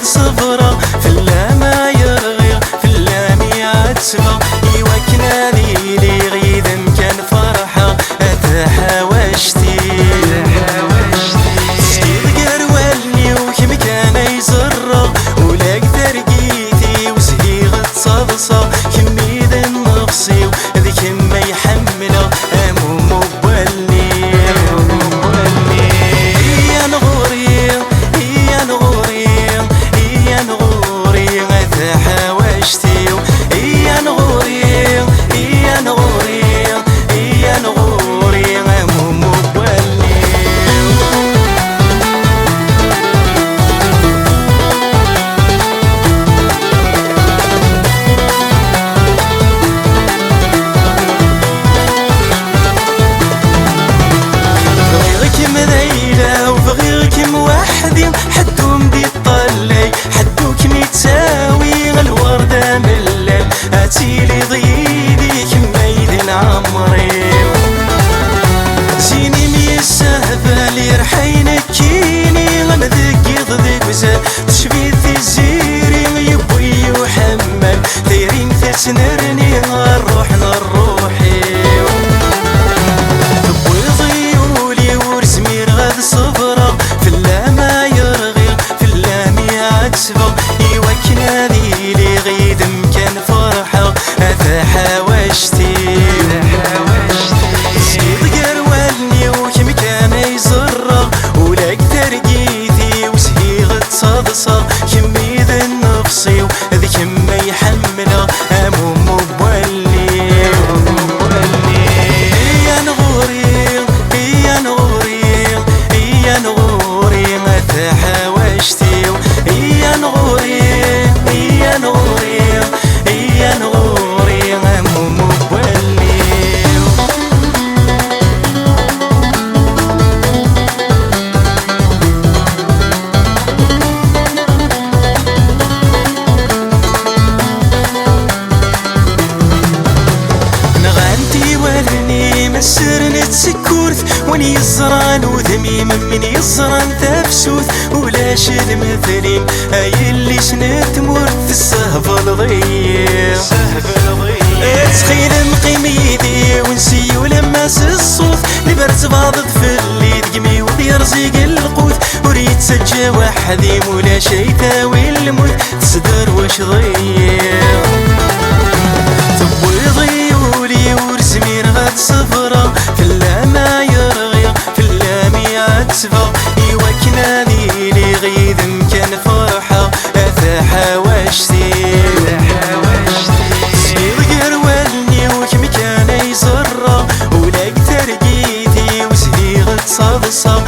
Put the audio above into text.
صفرة في اللامع يرغي في اللامع تسفى يوكنا ليلي غيد كان فرحة أتحاوشتي سكيد قروالني وكم كان يزرى ولاك ترقيتي وزهيغة صدصة كميد النفسي وذيك ما يحمله أمو مبالني يا نغوري يا نغوري يا نغوري أتحاوشتي يا نغوري يا نغوري يا نغوري أمو مبالني بغيرك مذيلة وبغيرك موحدي حدهم دي طلي حدوك متساوي الوردة ملل اتيلي ضيدي كميدن عمري زيني ميسهبل يرحينك كيني غنذك ضذك وزاد تشبيث الزيري يبوي يحمل ثيرين تسنرني الروح نروحي صفرة في اللامع يرغي في اللامع تسفى يوكنا ليلي غيد كان فرحة أتحاوشتي سكيد قروالني وكم كان يزرى ولاك ترقيتي وزهيغة صدصة كميد النفسي وذيك ما يحمله أمو مبالي يا نغوري يا نغوري يا نغوري ما تحاوشتي يا نغوري يا نغوري يا نغوري أمو مبالي نغانتي ولني مسرني تسكورث وني يزران وذميم من يزران تفسوث ولاش المثليم هاي اللي شنت مرت السهفل ضيق تخيل مقيميدي ونسي ولماس الصوت نبرت باضت في اللي دقمي ويرزق القوت وريد سجى وحدي ولا شي تاوي الموت تصدر واش ضيق تبوي ضيولي ورسمي رغد صفرة في اللامع يرغي في اللامع تسفى يوكنا ليلي غيد كان فرحة أتحاوشتي سكيد قروالني وكم كان يزرى ولاك ترقيتي وزهيغة صدصة